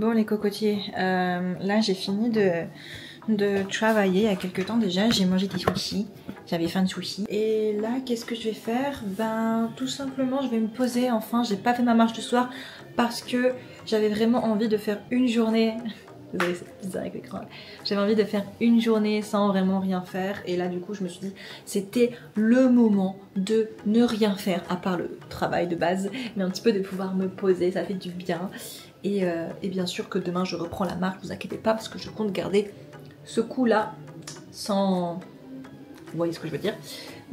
Bon les cocotiers, là j'ai fini de travailler il y a quelques temps déjà, j'ai mangé des sushis, j'avais faim de sushis. Et là qu'est-ce que je vais faire? Ben tout simplement je vais me poser enfin, j'ai pas fait ma marche du soir parce que j'avais vraiment envie de faire une journée... Désolée c'est bizarre avec l'écran. J'avais envie de faire une journée sans vraiment rien faire et là du coup je me suis dit c'était le moment de ne rien faire à part le travail de base, mais un petit peu de pouvoir me poser, ça fait du bien. Et bien sûr que demain je reprends la marche, vous inquiétez pas parce que je compte garder ce coup là sans... Vous voyez ce que je veux dire.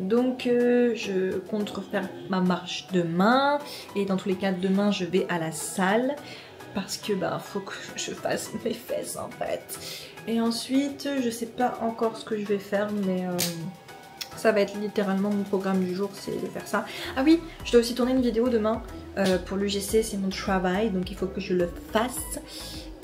Donc je compte refaire ma marche demain et dans tous les cas demain je vais à la salle parce que bah faut que je fasse mes fesses en fait. Et ensuite je sais pas encore ce que je vais faire mais ça va être littéralement mon programme du jour, c'est de faire ça. Ah oui, je dois aussi tourner une vidéo demain pour l'UGC, c'est mon travail donc il faut que je le fasse.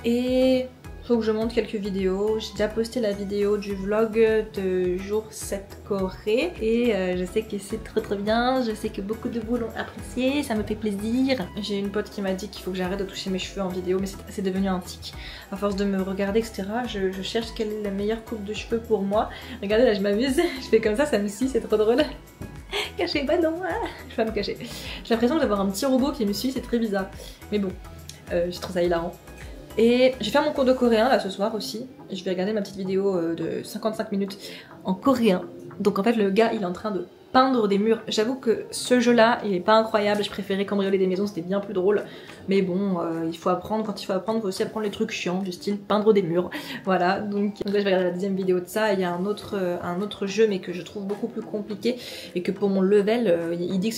Et faut que je monte quelques vidéos. J'ai déjà posté la vidéo du vlog de jour 7 Corée et je sais que c'est trop bien, je sais que beaucoup de vous l'ont apprécié, ça me fait plaisir. J'ai une pote qui m'a dit qu'il faut que j'arrête de toucher mes cheveux en vidéo mais c'est devenu un tic. À force de me regarder etc, je cherche quelle est la meilleure coupe de cheveux pour moi. Regardez là je m'amuse, je fais comme ça me suit, c'est trop drôle. Caché, bah non, je vais pas me cacher. J'ai l'impression d'avoir un petit robot qui me suit, c'est très bizarre. Mais bon, je trouve ça hilarant. Et je vais faire mon cours de coréen là ce soir aussi. Je vais regarder ma petite vidéo de 55 minutes en coréen. Donc en fait le gars il est en train de peindre des murs. J'avoue que ce jeu là il est pas incroyable, je préférais cambrioler des maisons, c'était bien plus drôle. Mais bon il faut apprendre, quand il faut apprendre il faut aussi apprendre les trucs chiants du style peindre des murs. Voilà donc là je vais regarder la deuxième vidéo de ça. Il y a un autre jeu mais que je trouve beaucoup plus compliqué et que pour mon level il dit que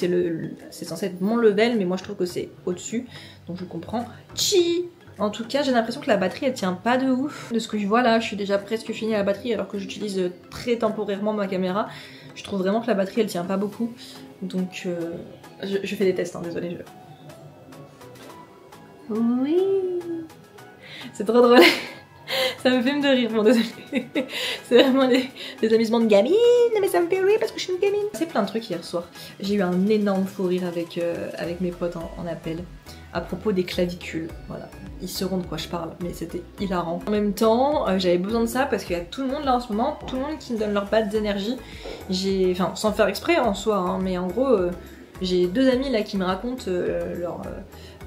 c'est censé être mon level mais moi je trouve que c'est au dessus. Donc je comprends. Chi. En tout cas, j'ai l'impression que la batterie elle tient pas de ouf. De ce que je vois là, je suis déjà presque finie à la batterie alors que j'utilise très temporairement ma caméra. Je trouve vraiment que la batterie elle tient pas beaucoup. Donc je fais des tests, hein, désolée. Oui, c'est trop drôle. Ça me filme de rire, bon désolé. C'est vraiment des amusements de gamine, mais ça me fait rire parce que je suis une gamine. C'est plein de trucs hier soir. J'ai eu un énorme fou rire avec mes potes en appel. À propos des clavicules, voilà. Ils sauront de quoi je parle, mais c'était hilarant. En même temps, j'avais besoin de ça parce qu'il y a tout le monde là en ce moment, tout le monde qui me donne leur bad d'énergie. Enfin, sans faire exprès en soi, hein, mais en gros, j'ai deux amis là qui me racontent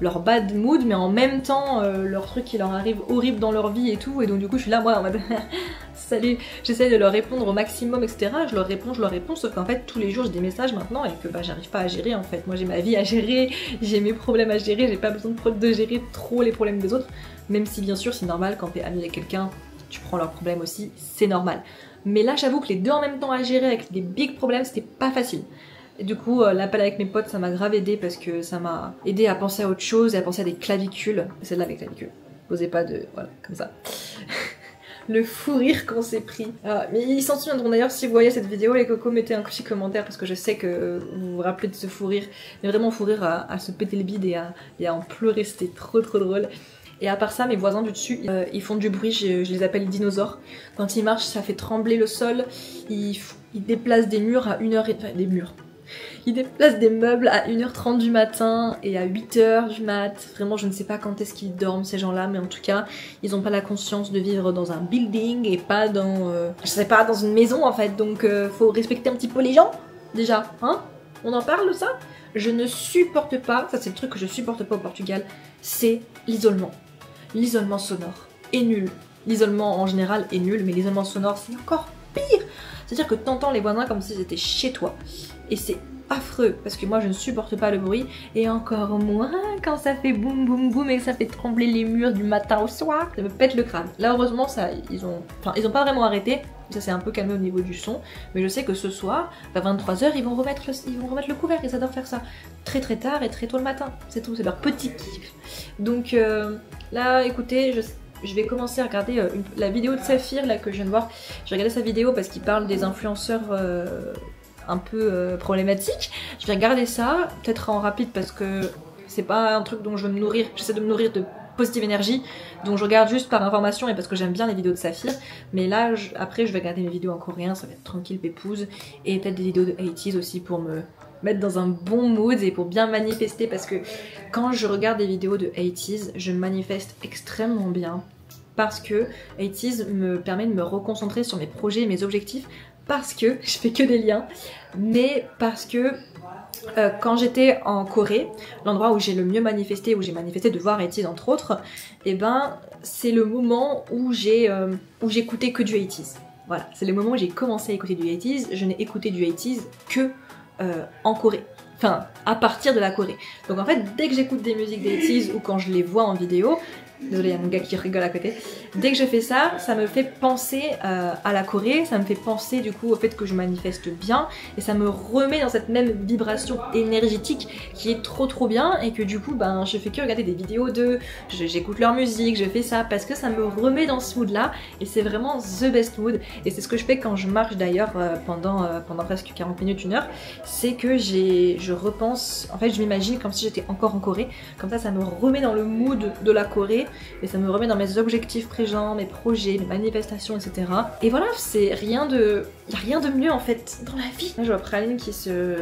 leur bad mood, mais en même temps, leur truc qui leur arrive horrible dans leur vie et tout, et donc du coup je suis là, moi en mode salut, j'essaie de leur répondre au maximum, etc. Je leur réponds, sauf qu'en fait tous les jours j'ai des messages maintenant et que bah, j'arrive pas à gérer en fait. Moi j'ai ma vie à gérer, j'ai mes problèmes à gérer, j'ai pas besoin de gérer trop les problèmes des autres, même si bien sûr c'est normal quand t'es ami avec quelqu'un, tu prends leurs problèmes aussi, c'est normal. Mais là j'avoue que les deux en même temps à gérer avec des big problèmes c'était pas facile. Et du coup l'appel avec mes potes ça m'a grave aidé parce que ça m'a aidé à penser à autre chose et à penser à des clavicules. Celle-là avec clavicules, posez pas de... voilà, comme ça. Le fou rire qu'on s'est pris. Ah, mais ils s'en souviendront d'ailleurs si vous voyez cette vidéo les cocos, mettez un petit commentaire parce que je sais que vous vous rappelez de ce fou rire. Mais vraiment fou rire à se péter le bide et à en pleurer, c'était trop drôle. Et à part ça, mes voisins du dessus, ils font du bruit, je les appelle dinosaures. Quand ils marchent, ça fait trembler le sol. Ils déplacent des murs à 1h... Enfin, des murs. Ils déplacent des meubles à 1h30 du matin et à 8h du mat. Vraiment, je ne sais pas quand est-ce qu'ils dorment ces gens-là, mais en tout cas, ils n'ont pas la conscience de vivre dans un building et pas dans... je sais pas, dans une maison en fait. Donc, faut respecter un petit peu les gens, déjà. Hein? On en parle de ça? Je ne supporte pas, ça c'est le truc que je supporte pas au Portugal, c'est l'isolement. L'isolement sonore est nul. L'isolement en général est nul, mais l'isolement sonore c'est encore pire. C'est-à-dire que t'entends les voisins comme si c'était chez toi. Et c'est affreux, parce que moi je ne supporte pas le bruit, et encore moins quand ça fait boum boum boum et que ça fait trembler les murs du matin au soir. Ça me pète le crâne. Là heureusement ça, ils ont pas vraiment arrêté, ça s'est un peu calmé au niveau du son, mais je sais que ce soir, à 23h, ils vont remettre le couvert, ils adorent faire ça. Très tard et très tôt le matin, c'est tout, c'est leur petit kiff. Donc là écoutez, je vais commencer à regarder la vidéo de Saphir là que je viens de voir. Je vais regarder sa vidéo parce qu'il parle des influenceurs un peu problématiques. Je vais regarder ça, peut-être en rapide parce que c'est pas un truc dont je veux me nourrir. J'essaie de me nourrir de positive énergie, donc je regarde juste par information et parce que j'aime bien les vidéos de Saphir. Mais là, après je vais regarder mes vidéos en coréen, ça va être tranquille, pépouze. Et peut-être des vidéos de 80s aussi pour me mettre dans un bon mood et pour bien manifester, parce que quand je regarde des vidéos de 80s, je manifeste extrêmement bien parce que 80s me permet de me reconcentrer sur mes projets et mes objectifs, parce que je fais que des liens, mais parce que quand j'étais en Corée, l'endroit où j'ai le mieux manifesté, où j'ai manifesté de voir 80s entre autres, et ben c'est le moment où j'écoutais que du 80s. Voilà, c'est le moment où j'ai commencé à écouter du 80s. Je n'ai écouté du 80s que en Corée. Enfin, à partir de la Corée. Donc en fait, dès que j'écoute des musiques des 80s ou quand je les vois en vidéo, désolé, il y a mon gars qui rigole à côté. Dès que je fais ça, ça me fait penser à la Corée, ça me fait penser du coup au fait que je manifeste bien et ça me remet dans cette même vibration énergétique qui est trop bien et que du coup ben je fais que regarder des vidéos d'eux, j'écoute leur musique, je fais ça parce que ça me remet dans ce mood là et c'est vraiment the best mood et c'est ce que je fais quand je marche d'ailleurs pendant presque 40 minutes, 1 heure, c'est que je repense, en fait je m'imagine comme si j'étais encore en Corée, comme ça me remet dans le mood de la Corée et ça me remet dans mes objectifs présents, mes projets, mes manifestations, etc. Et voilà, c'est rien de... y a rien de mieux en fait dans la vie. Là je vois Praline qui se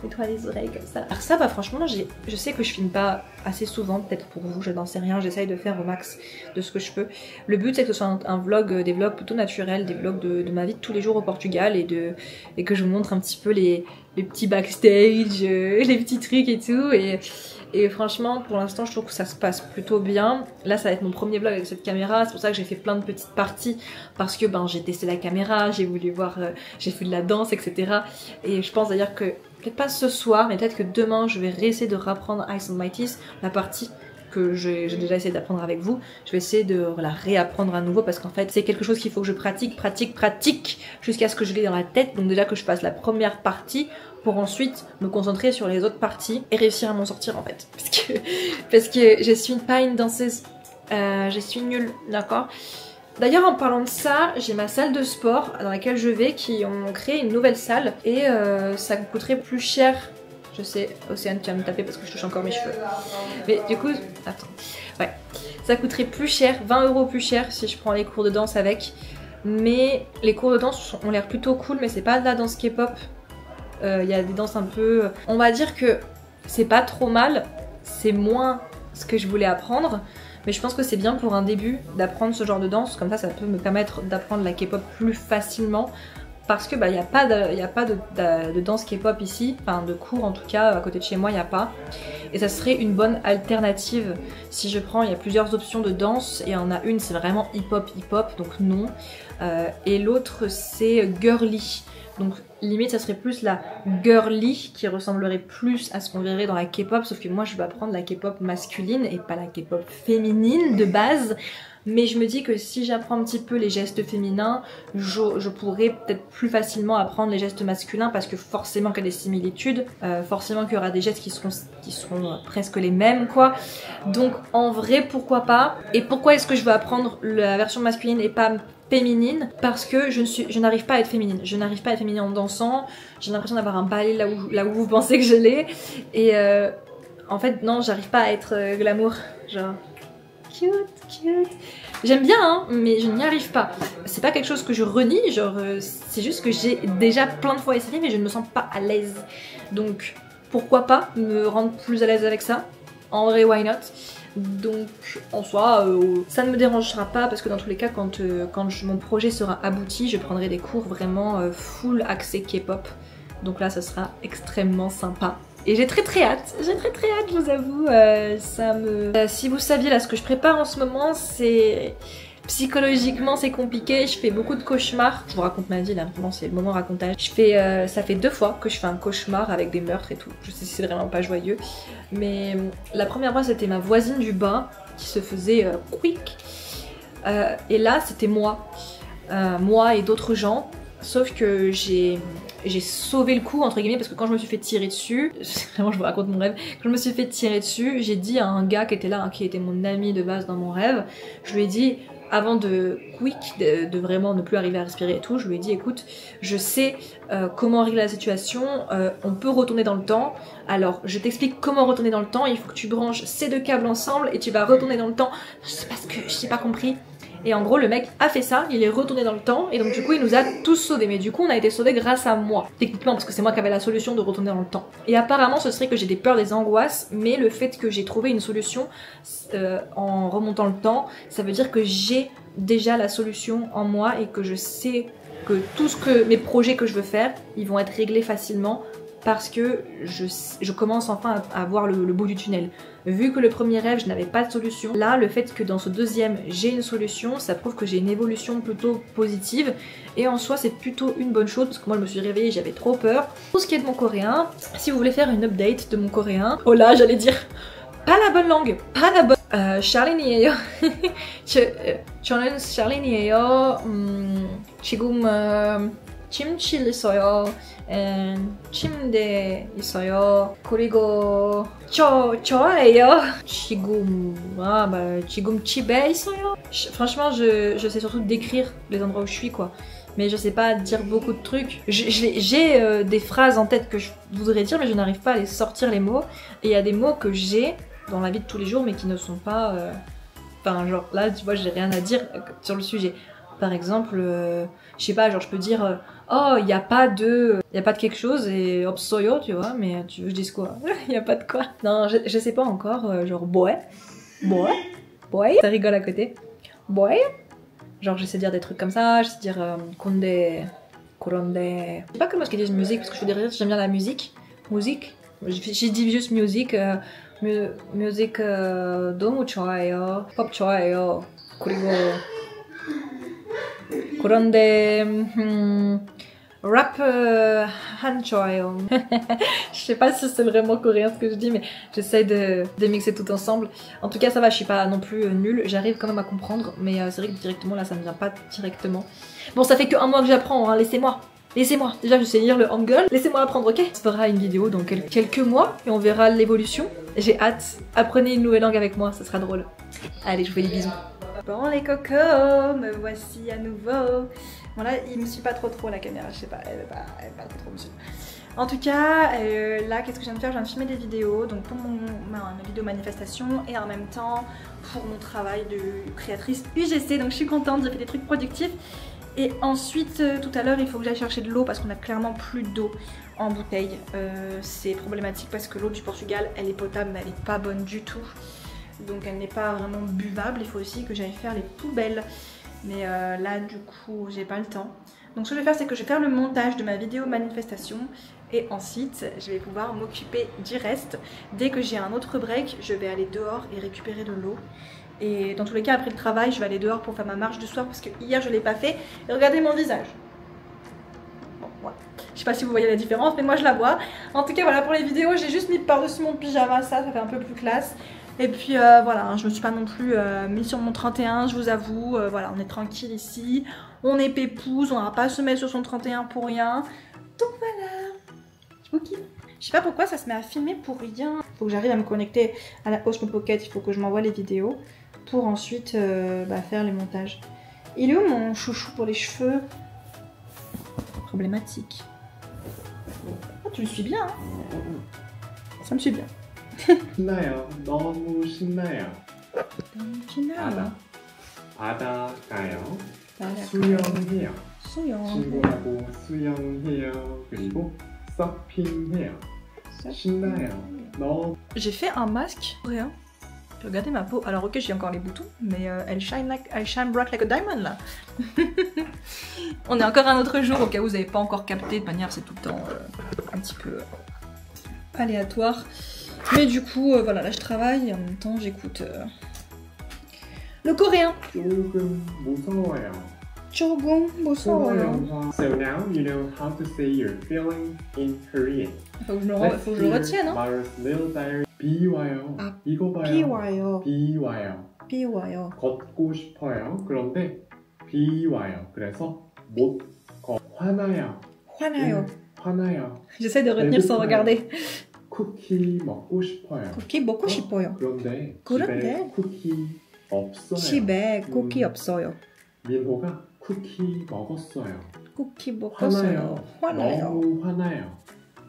nettoie les oreilles comme ça. Alors ça, bah franchement, je sais que je filme pas assez souvent, peut-être pour vous, je n'en sais rien, j'essaye de faire au max de ce que je peux. Le but c'est que ce soit un vlog, des vlogs plutôt naturels, des vlogs de ma vie de tous les jours au Portugal et que je vous montre un petit peu les petits backstage, les petits trucs et tout. Et franchement, pour l'instant, je trouve que ça se passe plutôt bien. Là, ça va être mon premier vlog avec cette caméra. C'est pour ça que j'ai fait plein de petites parties. Parce que ben, j'ai testé la caméra, j'ai voulu voir, j'ai fait de la danse, etc. Et je pense d'ailleurs que, peut-être pas ce soir, mais peut-être que demain, je vais réessayer de reprendre Ice and Mighty's, la partie que j'ai déjà essayé d'apprendre avec vous. Je vais essayer de la réapprendre à nouveau parce qu'en fait, c'est quelque chose qu'il faut que je pratique jusqu'à ce que je l'ai dans la tête. Donc déjà que je fasse la première partie pour ensuite me concentrer sur les autres parties et réussir à m'en sortir en fait. Parce que je suis pas une danseuse, je suis nulle, d'accord? D'ailleurs en parlant de ça, j'ai ma salle de sport dans laquelle je vais qui ont créé une nouvelle salle et ça coûterait plus cher. Je sais, Océane tu vas me taper parce que je touche encore mes cheveux. Mais du coup, attends, ouais, ça coûterait plus cher, 20 € plus cher si je prends les cours de danse avec. Mais les cours de danse ont l'air plutôt cool, mais c'est pas de la danse K-pop. Il y a des danses un peu... On va dire que c'est pas trop mal, c'est moins ce que je voulais apprendre, mais je pense que c'est bien pour un début d'apprendre ce genre de danse, comme ça peut me permettre d'apprendre la K-pop plus facilement, parce que bah y a pas de danse K-pop ici, enfin de cours en tout cas, à côté de chez moi il n'y a pas, et ça serait une bonne alternative. Si je prends, il y a plusieurs options de danse, et il y en a une c'est vraiment hip-hop, donc non, et l'autre c'est girly. Donc limite ça serait plus la girly qui ressemblerait plus à ce qu'on verrait dans la K-pop, sauf que moi je vais apprendre la K-pop masculine et pas la K-pop féminine de base. Mais je me dis que si j'apprends un petit peu les gestes féminins, je pourrais peut-être plus facilement apprendre les gestes masculins parce que forcément qu'il y a des similitudes, forcément qu'il y aura des gestes qui seront presque les mêmes quoi. Donc en vrai pourquoi pas. Et pourquoi est-ce que je veux apprendre la version masculine et pas féminine? Parce que je n'arrive pas à être féminine. Je n'arrive pas à être féminine en dansant. J'ai l'impression d'avoir un balai là où vous pensez que je l'ai. Et en fait non, j'arrive pas à être glamour. Genre cute. J'aime bien hein, mais je n'y arrive pas. C'est pas quelque chose que je renie, genre c'est juste que j'ai déjà plein de fois essayé mais je ne me sens pas à l'aise. Donc pourquoi pas me rendre plus à l'aise avec ça? En vrai why not? Donc en soi ça ne me dérangera pas parce que dans tous les cas quand mon projet sera abouti je prendrai des cours vraiment full accès K-pop. Donc là ça sera extrêmement sympa. Et j'ai très hâte, je vous avoue, si vous saviez là ce que je prépare en ce moment, c'est... Psychologiquement c'est compliqué, je fais beaucoup de cauchemars. Je vous raconte ma vie là, vraiment c'est le moment racontage. Ça fait 2 fois que je fais un cauchemar avec des meurtres et tout. Je sais si c'est vraiment pas joyeux. Mais la première fois c'était ma voisine du bas qui se faisait quick. Et là c'était moi et d'autres gens. Sauf que j'ai sauvé le coup entre guillemets parce que quand je me suis fait tirer dessus, vraiment je vous raconte mon rêve, quand je me suis fait tirer dessus, j'ai dit à un gars qui était là, hein, qui était mon ami de base dans mon rêve, je lui ai dit, avant de de vraiment ne plus arriver à respirer et tout, je lui ai dit écoute, je sais comment régler la situation, on peut retourner dans le temps, alors je t'explique comment retourner dans le temps, il faut que tu branches ces 2 câbles ensemble et tu vas retourner dans le temps. Je sais pas ce que j'ai pas compris. Et en gros le mec a fait ça, il est retourné dans le temps et donc du coup il nous a tous sauvés. Mais du coup on a été sauvés grâce à moi, techniquement parce que c'est moi qui avais la solution de retourner dans le temps. Et apparemment ce serait que j'ai des peurs, des angoisses, mais le fait que j'ai trouvé une solution en remontant le temps, ça veut dire que j'ai déjà la solution en moi et que je sais que tout ce que mes projets que je veux faire, ils vont être réglés facilement parce que je commence enfin à voir le bout du tunnel. Vu que le premier rêve, je n'avais pas de solution, là, le fait que dans ce deuxième, j'ai une solution, ça prouve que j'ai une évolution plutôt positive. Et en soi, c'est plutôt une bonne chose, parce que moi, je me suis réveillée, j'avais trop peur. Pour ce qui est de mon coréen, si vous voulez faire une update de mon coréen, oh là, j'allais dire pas la bonne langue, pas la bonne... 샬린이에요. 저는 샬린이에요. 지금 침실 있어요. 침대 있어요. 그리고 저예요. 지금 집에 있어요. Franchement, je sais surtout décrire les endroits où je suis, quoi. Mais je sais pas dire beaucoup de trucs. J'ai des phrases en tête que je voudrais dire, mais je n'arrive pas à les sortir les mots. Et il y a des mots que j'ai dans la vie de tous les jours, mais qui ne sont pas... Enfin, genre, là, tu vois, j'ai rien à dire sur le sujet. Par exemple, je sais pas, genre, je peux dire... oh, il y a pas de quelque chose et 없어요, tu vois, mais tu veux que je dise quoi? Il y a pas de quoi? Non, je sais pas encore, genre, boy. Ça rigole à côté. Boy. Genre, j'essaie de dire des trucs comme ça, j'essaie de dire konde, koronde. Je sais pas comment est-ce qu'ils disent musique, parce que je veux dire, j'aime bien la musique. Musique. J'ai dit juste musique. musique 너무 좋아해요. 팝 좋아해요. 그리고 그런데 rap 한 좋아요. Je sais pas si c'est vraiment coréen ce que je dis, mais j'essaie de mixer tout ensemble. En tout cas, ça va, je suis pas non plus nulle. J'arrive quand même à comprendre, mais c'est vrai que directement là, ça me vient pas directement. Bon, ça fait que un mois que j'apprends, hein, laissez-moi. Laissez-moi, déjà je sais lire le hangul, laissez-moi apprendre, ok? On se fera une vidéo dans quelques mois et on verra l'évolution. J'ai hâte, apprenez une nouvelle langue avec moi, ça sera drôle. Allez, je vous fais des bisous. Bon les cocos, me voici à nouveau. Bon là, il me suit pas trop la caméra, je sais pas, elle va pas trop me suivre. En tout cas, là, qu'est-ce que je viens de faire? Je viens de filmer des vidéos, donc pour ma vidéo manifestation et en même temps pour mon travail de créatrice UGC, donc je suis contente, j'ai fait des trucs productifs. Et ensuite, tout à l'heure, il faut que j'aille chercher de l'eau parce qu'on a clairement plus d'eau en bouteille. C'est problématique parce que l'eau du Portugal, elle est potable, mais elle est pas bonne du tout. Donc elle n'est pas vraiment buvable, il faut aussi que j'aille faire les poubelles. Mais là, du coup, j'ai pas le temps. Donc ce que je vais faire, c'est que je vais faire le montage de ma vidéo manifestation. Et ensuite, je vais pouvoir m'occuper du reste. Dès que j'ai un autre break, je vais aller dehors et récupérer de l'eau. Et dans tous les cas, après le travail, je vais aller dehors pour faire ma marche du soir parce que hier je l'ai pas fait. Et regardez mon visage. Bon, voilà. Je sais pas si vous voyez la différence, mais moi je la vois. En tout cas, voilà, pour les vidéos, j'ai juste mis par-dessus mon pyjama, ça fait un peu plus classe. Et puis voilà, hein, je me suis pas non plus mis sur mon 31, je vous avoue. Voilà, on est tranquille ici. On est pépouze, on va pas se mettre sur son 31 pour rien. Donc voilà. Je vous kiffe. Je sais pas pourquoi ça se met à filmer pour rien. Faut que j'arrive à me connecter à la Osmo Pocket, il faut que je m'envoie les vidéos pour ensuite faire les montages. Il est où mon chouchou pour les cheveux? Problématique. Oh, tu le suis bien, hein? Ça me suit bien. 신나요. 너무 신나요. 바다 가요. 수영해요. 친구하고 수영해요. 그리고 서핑해요. 신나요. 너무. J'ai fait un masque coréen. Regardez ma peau. Alors ok, j'ai encore les boutons, mais elle shine bright like a diamond là. On est encore un autre jour au cas où vous n'avez pas encore capté. De manière, c'est tout le temps un petit peu aléatoire. Mais du coup, voilà, là je travaille et en même temps j'écoute le coréen. 조금 무서워요. 조금 무서워요. So now you know how to say your feelings in Korean. Faut que je le retienne, hein. Mara's little diary. 비 와요. 아, 이거 봐요. 비 와요. 비 와요. 비 와요. 걷고 싶어요. 그런데 비 와요. 그래서 못 걷. 화나요. 화나요. 화나요. J'essaie de retenir sans regarder. 쿠키 먹고 싶어요. 쿠키 먹고 싶어요. 그런데 그런데? 집에 쿠키 없어요. 집에 쿠키 없어요. 민호가 쿠키 먹었어요. 쿠키 먹었어요. 화나요. 너무 화나요.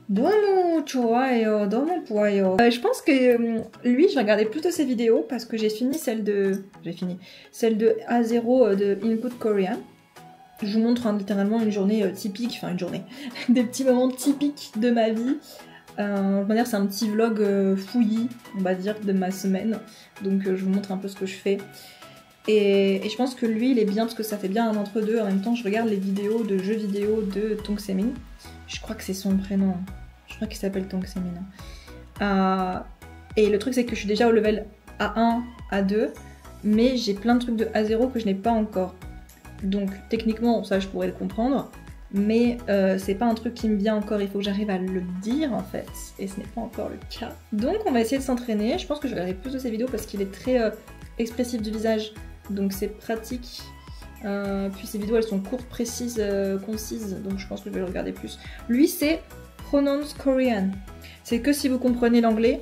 너무 좋아요, 너무 좋아요. Je pense que lui, je regardais plutôt ses vidéos parce que j'ai fini celle de A0 de Input Korean. Je vous montre littéralement une journée typique, enfin une journée, des petits moments typiques de ma vie. De manière, c'est un petit vlog fouillis, on va dire, de ma semaine. Donc je vous montre un peu ce que je fais. Et je pense que lui, il est bien parce que ça fait bien un entre-deux. En même temps, je regarde les vidéos de jeux vidéo de Tong Semin. Je crois que c'est son prénom. Je crois qu'il s'appelle Tong Semin. Et le truc, c'est que je suis déjà au level A1, A2, mais j'ai plein de trucs de A0 que je n'ai pas encore. Donc techniquement, ça, je pourrais le comprendre. Mais c'est pas un truc qui me vient encore, il faut que j'arrive à le dire en fait, et ce n'est pas encore le cas. Donc on va essayer de s'entraîner, je pense que je regarderai plus de ses vidéos parce qu'il est très expressif du visage, donc c'est pratique. Puis ses vidéos elles sont courtes, précises, concises, donc je pense que je vais le regarder plus. Lui c'est Pronounce Korean, c'est que si vous comprenez l'anglais,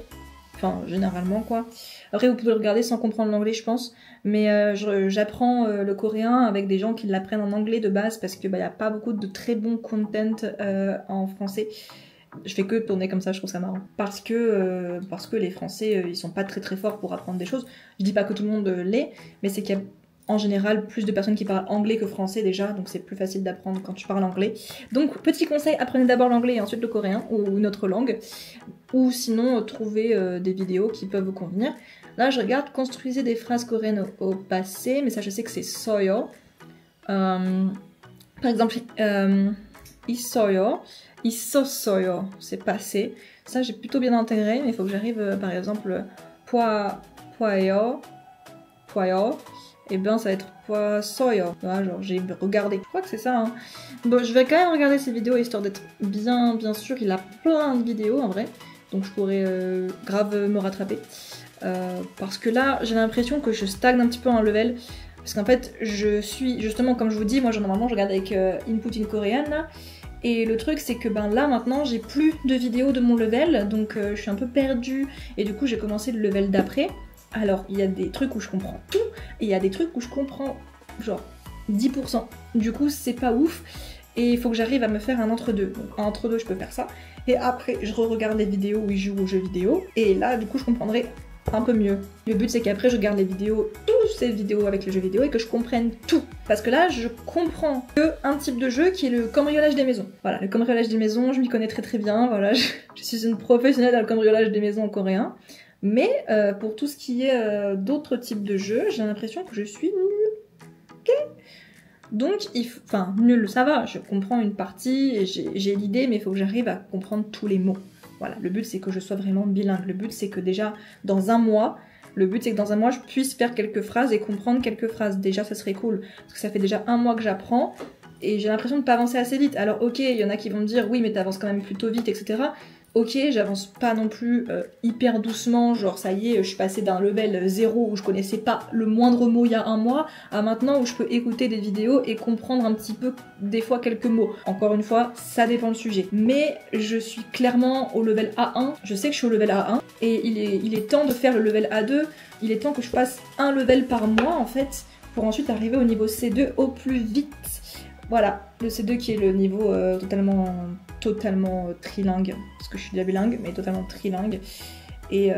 enfin généralement quoi. Après vous pouvez le regarder sans comprendre l'anglais je pense, mais j'apprends le coréen avec des gens qui l'apprennent en anglais de base parce que y a pas beaucoup de très bons content en français. Je fais que tourner comme ça, je trouve ça marrant. Parce que les Français ils sont pas très forts pour apprendre des choses. Je dis pas que tout le monde l'est, mais c'est qu'il y a en général plus de personnes qui parlent anglais que français déjà, donc c'est plus facile d'apprendre quand tu parles anglais. Donc petit conseil, apprenez d'abord l'anglais et ensuite le coréen ou une autre langue. Ou sinon trouvez des vidéos qui peuvent vous convenir. Là, je regarde construisez des phrases coréennes au passé, mais ça, je sais que c'est soyo. Par exemple, 있어요, 있었어요, c'est passé. Ça, j'ai plutôt bien intégré, mais il faut que j'arrive, par exemple, poayo, et bien ça va être poasoyo. Voilà, genre, j'ai regardé. Je crois que c'est ça. Hein. Bon, je vais quand même regarder ces vidéos histoire d'être bien sûr. Il a plein de vidéos en vrai, donc je pourrais grave me rattraper. Parce que là, j'ai l'impression que je stagne un petit peu en level. Parce qu'en fait, je suis justement, comme je vous dis, moi normalement je regarde avec Input in Korean là. Et le truc, c'est que là maintenant, j'ai plus de vidéos de mon level. Donc je suis un peu perdue. Et du coup, j'ai commencé le level d'après. Alors, il y a des trucs où je comprends tout. Et il y a des trucs où je comprends genre 10%. Du coup, c'est pas ouf. Et il faut que j'arrive à me faire un entre-deux. Donc un entre-deux, je peux faire ça. Et après, je re-regarde les vidéos où ils jouent aux jeux vidéo. Et là, du coup, je comprendrai un peu mieux. Le but c'est qu'après je regarde les vidéos, toutes ces vidéos avec les jeux vidéo et que je comprenne tout. Parce que là je comprends que un type de jeu qui est le cambriolage des maisons. Voilà, le cambriolage des maisons, je m'y connais très bien, voilà, je suis une professionnelle dans le cambriolage des maisons en coréen. Mais pour tout ce qui est d'autres types de jeux, j'ai l'impression que je suis nulle. Ok. Donc, enfin, nul, ça va, je comprends une partie, et j'ai l'idée, mais il faut que j'arrive à comprendre tous les mots. Voilà, le but c'est que je sois vraiment bilingue. Le but c'est que déjà dans un mois, je puisse faire quelques phrases et comprendre quelques phrases. Déjà ça serait cool, parce que ça fait déjà un mois que j'apprends et j'ai l'impression de pas avancer assez vite. Alors ok, il y en a qui vont me dire oui mais t'avances quand même plutôt vite, etc. Ok, j'avance pas non plus hyper doucement, genre ça y est, je suis passée d'un level 0 où je connaissais pas le moindre mot il y a un mois, à maintenant où je peux écouter des vidéos et comprendre un petit peu des fois quelques mots. Encore une fois, ça dépend du sujet. Mais je suis clairement au level A1, je sais que je suis au level A1, et il est temps de faire le level A2, il est temps que je passe un level par mois en fait, pour ensuite arriver au niveau C2 au plus vite. Voilà, le C2 qui est le niveau totalement trilingue, parce que je suis déjà bilingue, mais totalement trilingue. Et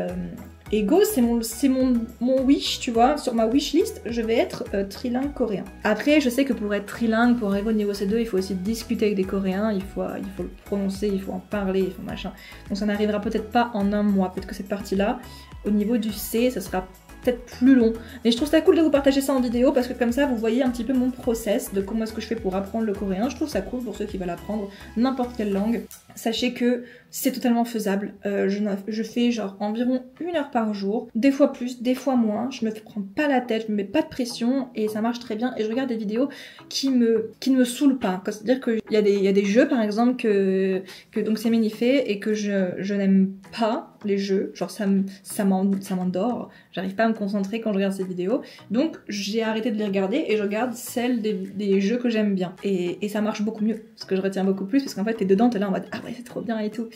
go, c'est mon wish, tu vois, sur ma wish list, je vais être trilingue coréen. Après, je sais que pour être trilingue, pour arriver au niveau C2, il faut aussi discuter avec des Coréens, il faut le prononcer, il faut en parler, il faut machin. Donc ça n'arrivera peut-être pas en un mois, peut-être que cette partie-là, au niveau du C, ça sera peut-être plus long. Mais je trouve ça cool de vous partager ça en vidéo parce que comme ça vous voyez un petit peu mon process de comment est-ce que je fais pour apprendre le coréen. Je trouve ça cool pour ceux qui veulent apprendre n'importe quelle langue. Sachez que c'est totalement faisable. Je fais genre environ 1 heure par jour, des fois plus, des fois moins. Je me prends pas la tête, je me mets pas de pression et ça marche très bien. Et je regarde des vidéos qui ne me saoulent pas. C'est-à-dire qu'il y a des jeux par exemple que donc c'est fait et que je n'aime pas les jeux. Genre ça m'endort. J'arrive pas à me concentrer quand je regarde ces vidéos. Donc j'ai arrêté de les regarder et je regarde celles des jeux que j'aime bien. Et ça marche beaucoup mieux. Parce que je retiens beaucoup plus parce qu'en fait t'es dedans, t'es là en mode ah ouais, c'est trop bien et tout.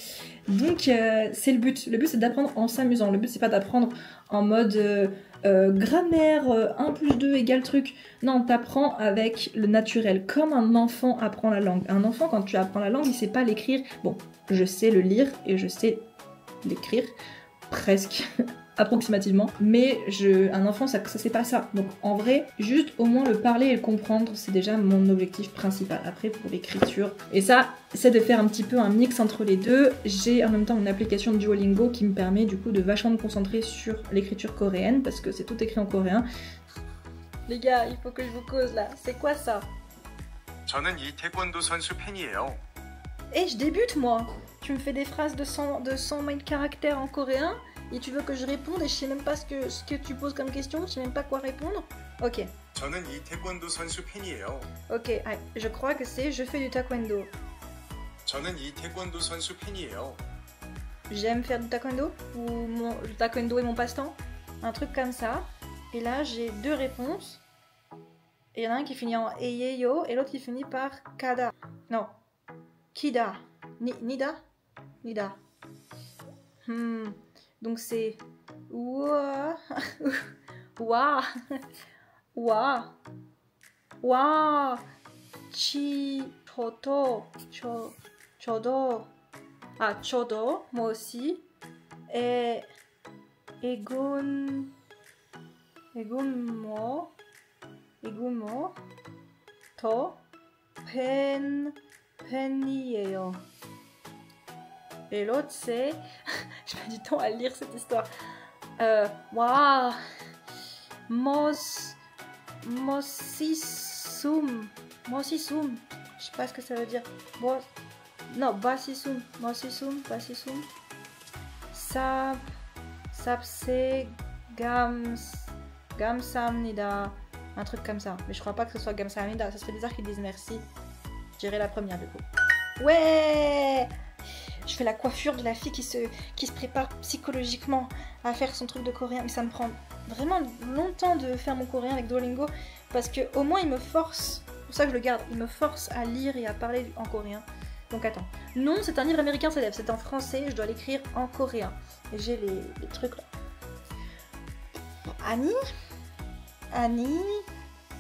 Donc c'est le but. Le but c'est d'apprendre en s'amusant. Le but c'est pas d'apprendre en mode grammaire 1 plus 2 égale truc. Non, t'apprends avec le naturel, comme un enfant apprend la langue. Un enfant, quand tu apprends la langue, il sait pas l'écrire. Bon, je sais le lire et je sais l'écrire, presque. Approximativement, mais un enfant ça c'est pas ça, donc en vrai juste au moins le parler et le comprendre c'est déjà mon objectif principal. Après pour l'écriture, et ça c'est de faire un petit peu un mix entre les deux. J'ai en même temps une application de Duolingo qui me permet du coup de vachement me concentrer sur l'écriture coréenne parce que c'est tout écrit en coréen. Les gars, il faut que je vous cause là, c'est quoi ça? 저는 이 태권도 선수 팬이에요. Et je débute moi. Tu me fais des phrases de 100 000 caractères en coréen et tu veux que je réponde et je sais même pas ce que tu poses comme question, je sais même pas quoi répondre. Ok. 저는 이 태권도 선수 팬이에요. Ok, je crois que c'est je fais du taekwondo. 저는 이 태권도 선수 팬이에요. J'aime faire du taekwondo ou le taekwondo est mon passe-temps. Un truc comme ça. Et là j'ai deux réponses. Et il y en a un qui finit en eyeyo et l'autre qui finit par kada. Non. Kida. Nida. Nida. Donc c'est wa wa wa wa chi chodo chodo chodo moi aussi et egun mo to pen이에요. Et l'autre c'est... Je mets du temps à lire cette histoire. Waouh, Mossisum. Je sais pas ce que ça veut dire. Non, Basisum. Sapse Gamsamnida. Un truc comme ça. Mais je crois pas que ce soit Gamsamnida. Ça serait bizarre qu'ils disent merci. Je dirais la première du coup. Ouais! Je fais la coiffure de la fille qui se prépare psychologiquement à faire son truc de coréen. Mais ça me prend vraiment longtemps de faire mon coréen avec Duolingo. Parce que au moins il me force, c'est pour ça que je le garde, il me force à lire et à parler en coréen. Donc attends. Non, c'est un livre américain célèbre, c'est en français, je dois l'écrire en coréen. Et j'ai les trucs là. Annie.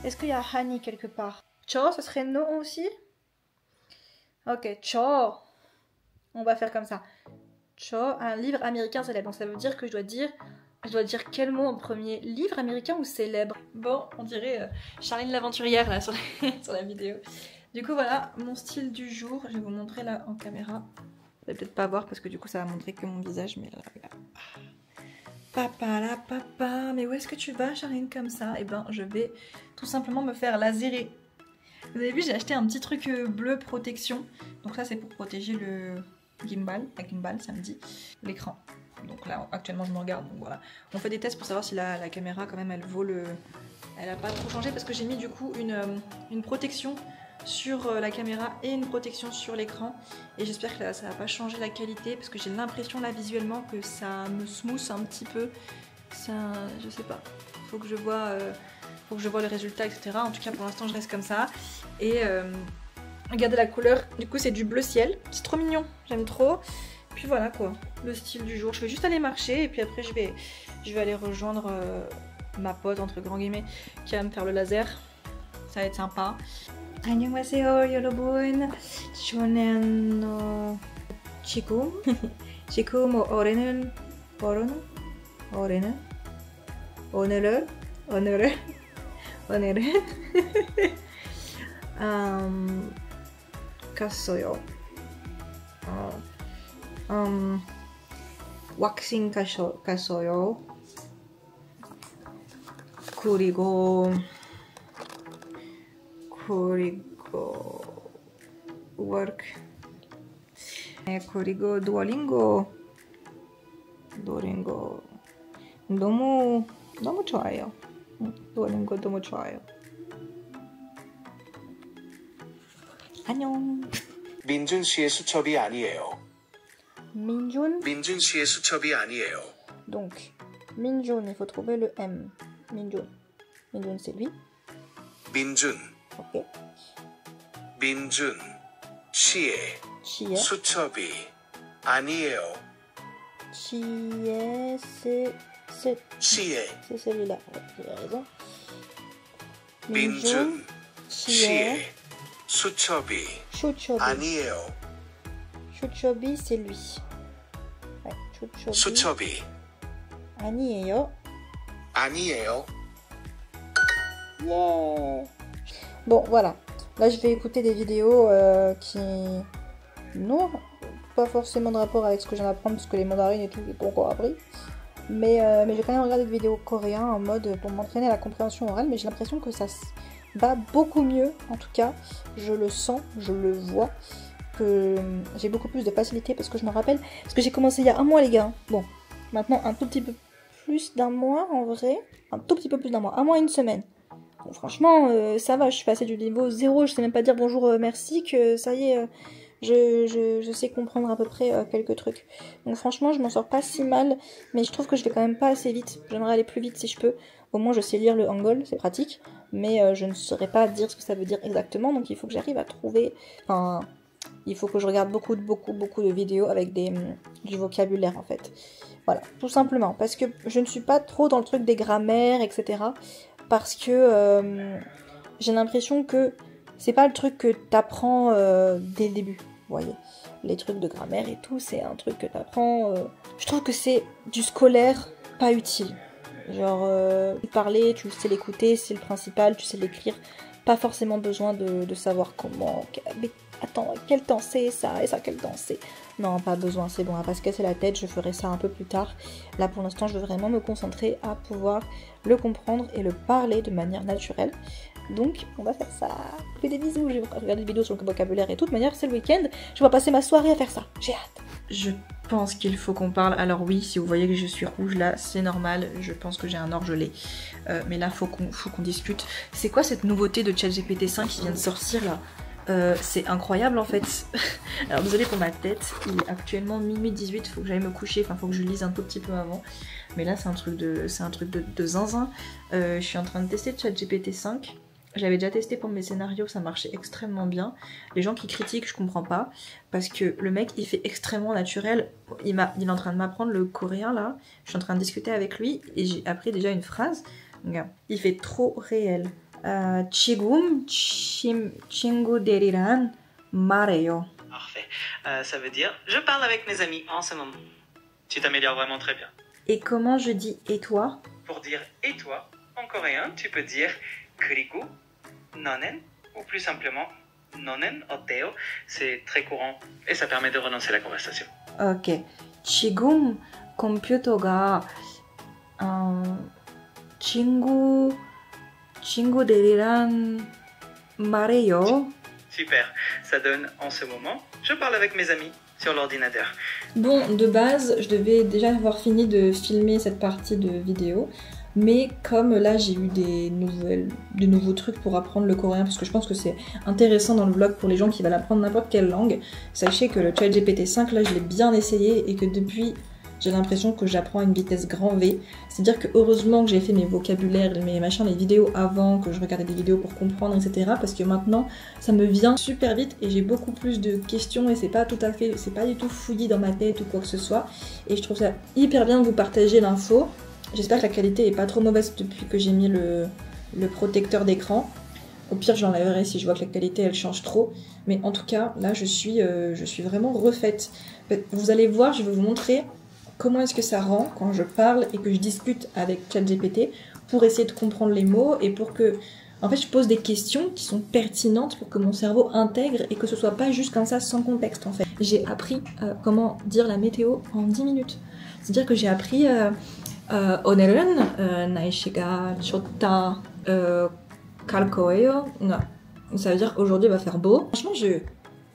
Est-ce qu'il y a Hani quelque part? Cho, ça serait non aussi? Ok, Cho. On va faire comme ça. Cho, un livre américain célèbre. Donc ça veut dire que je dois dire quel mot en premier? Livre américain ou célèbre? Bon, on dirait Charline l'aventurière là sur la vidéo. Du coup voilà, mon style du jour. Je vais vous montrer là en caméra. Vous allez peut-être pas voir parce que du coup ça va montrer que mon visage. Mais là, regarde. Papa la papa, mais où est-ce que tu vas Charline comme ça? Eh ben je vais tout simplement me faire laserer. Vous avez vu, j'ai acheté un petit truc bleu protection. Donc ça c'est pour protéger le gimbal, ça me dit, l'écran. Donc là actuellement je me regarde, donc voilà. On fait des tests pour savoir si la caméra quand même elle vaut le... Elle a pas trop changé parce que j'ai mis du coup une protection sur la caméra et une protection sur l'écran. Et j'espère que là, ça va pas changer la qualité parce que j'ai l'impression là visuellement que ça me smooth un petit peu. Ça, je sais pas, faut que je vois le résultat, etc. En tout cas pour l'instant je reste comme ça. Et regardez la couleur, du coup c'est du bleu ciel, c'est trop mignon, j'aime trop. Puis voilà quoi, le style du jour. Je vais juste aller marcher et puis après je vais aller rejoindre ma pote entre grands guillemets qui va me faire le laser. Ça va être sympa. 안녕하세요 여러분. 저는 지금 오늘은 갔어요. 왁싱 갔어요. 그리고 work. 그리고 두오링고 너무 좋아요. 두오링고 너무 좋아요. 안녕. 민준 씨의 수첩이 아니에요. 민준 씨의 수첩이 아니에요. Donc Minjun, il faut trouver le M. Minjun c'est lui. 민준. Ok. 민준 시에 치에. 수첩이 아니에요. 치에, 시에 c'est celui-là. Ouais, vous avez raison. 민준 치에, 시에 수첩이 추초비. 아니에요. 추초비, c'est lui. Ouais, 추초비. 수첩이 아니에요. 아니에요. Yeah. Bon, voilà. Là, je vais écouter des vidéos qui n'ont pas forcément de rapport avec ce que je viens d'apprendre, parce que les mandarines et tout, j'ai pas encore appris. Mais je vais quand même regarder des vidéos coréennes en mode pour m'entraîner à la compréhension orale. Mais j'ai l'impression que ça va beaucoup mieux. En tout cas, je le sens, je le vois. Que j'ai beaucoup plus de facilité parce que je me rappelle. Parce que j'ai commencé il y a un mois, les gars. Bon, maintenant un tout petit peu plus d'un mois en vrai. Un tout petit peu plus d'un mois. Un mois et une semaine. Bon, franchement, ça va. Je suis passée du niveau 0. Je sais même pas dire bonjour, merci. Que ça y est. Je sais comprendre à peu près quelques trucs. Donc franchement, je m'en sors pas si mal, mais je trouve que je vais quand même pas assez vite. J'aimerais aller plus vite si je peux. Au moins, je sais lire le hangul, c'est pratique, mais je ne saurais pas dire ce que ça veut dire exactement, donc il faut que j'arrive à trouver... Enfin, il faut que je regarde beaucoup de vidéos avec du vocabulaire, en fait. Voilà, tout simplement, parce que je ne suis pas trop dans le truc des grammaires, etc. Parce que j'ai l'impression que c'est pas le truc que t'apprends dès le début, vous voyez. Les trucs de grammaire et tout, c'est un truc que t'apprends... Je trouve que c'est du scolaire pas utile. Genre, parler, tu sais l'écouter, c'est le principal, tu sais l'écrire. Pas forcément besoin de savoir comment... Mais attends, quel temps c'est ça, et ça, quel temps c'est... Non, pas besoin, c'est bon, à pas se casser la tête, je ferai ça un peu plus tard. Là, pour l'instant, je veux vraiment me concentrer à pouvoir le comprendre et le parler de manière naturelle. Donc, on va faire ça. Je fais des bisous, je vais regarder des vidéos sur le vocabulaire et tout. De manière, c'est le week-end, je vais passer ma soirée à faire ça. J'ai hâte. Je pense qu'il faut qu'on parle. Alors oui, si vous voyez que je suis rouge là, c'est normal. Je pense que j'ai un orgelet. Mais là, faut qu'on discute. C'est quoi cette nouveauté de ChatGPT 5 qui vient de sortir là? C'est incroyable en fait. Alors désolé pour ma tête, il est actuellement minuit 18, faut que j'aille me coucher, enfin faut que je lise un tout petit peu avant. Mais là c'est un truc de zinzin. Je suis en train de tester ChatGPT 5. J'avais déjà testé pour mes scénarios, ça marchait extrêmement bien. Les gens qui critiquent, je comprends pas. Parce que le mec il fait extrêmement naturel. Il est en train de m'apprendre le coréen là. Je suis en train de discuter avec lui et j'ai appris déjà une phrase. Regarde, il fait trop réel. 지금 친구들이랑 말해요. Parfait. Ça veut dire je parle avec mes amis en ce moment. Tu t'améliores vraiment très bien. Et comment je dis et toi? Pour dire et toi, en coréen, tu peux dire 그리고 너는 ou plus simplement 너는 어때요? C'est très courant et ça permet de relancer la conversation. Ok. 지금 컴퓨터가 친구들이랑 말해요. Super. Ça donne en ce moment, je parle avec mes amis sur l'ordinateur. Bon, de base, je devais déjà avoir fini de filmer cette partie de vidéo. Mais comme là j'ai eu des nouveaux trucs pour apprendre le coréen, parce que je pense que c'est intéressant dans le vlog pour les gens qui veulent apprendre n'importe quelle langue, sachez que le ChatGPT 5 là je l'ai bien essayé et que depuis j'ai l'impression que j'apprends à une vitesse grand V. C'est-à-dire que heureusement que j'ai fait mes vocabulaires, mes machins, les vidéos avant, que je regardais des vidéos pour comprendre, etc. Parce que maintenant ça me vient super vite et j'ai beaucoup plus de questions et c'est pas du tout fouillis dans ma tête ou quoi que ce soit. Et je trouve ça hyper bien de vous partager l'info. J'espère que la qualité est pas trop mauvaise depuis que j'ai mis le protecteur d'écran. Au pire, je l'enlèverai si je vois que la qualité elle change trop. Mais en tout cas, là, je suis vraiment refaite. Vous allez voir, je vais vous montrer comment est-ce que ça rend quand je parle et que je discute avec ChatGPT pour essayer de comprendre les mots et pour que... En fait, je pose des questions qui sont pertinentes pour que mon cerveau intègre et que ce soit pas juste comme ça sans contexte, en fait. J'ai appris comment dire la météo en 10 minutes. C'est-à-dire que j'ai appris... 오늘은 날씨가 좋다 갈 거예요. Ça veut dire aujourd'hui va faire beau. Franchement, je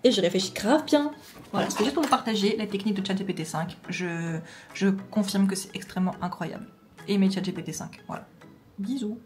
réfléchis grave bien. Voilà, c'était juste pour vous partager la technique de ChatGPT 5. Je confirme que c'est extrêmement incroyable. Et mes ChatGPT 5, voilà. Bisous.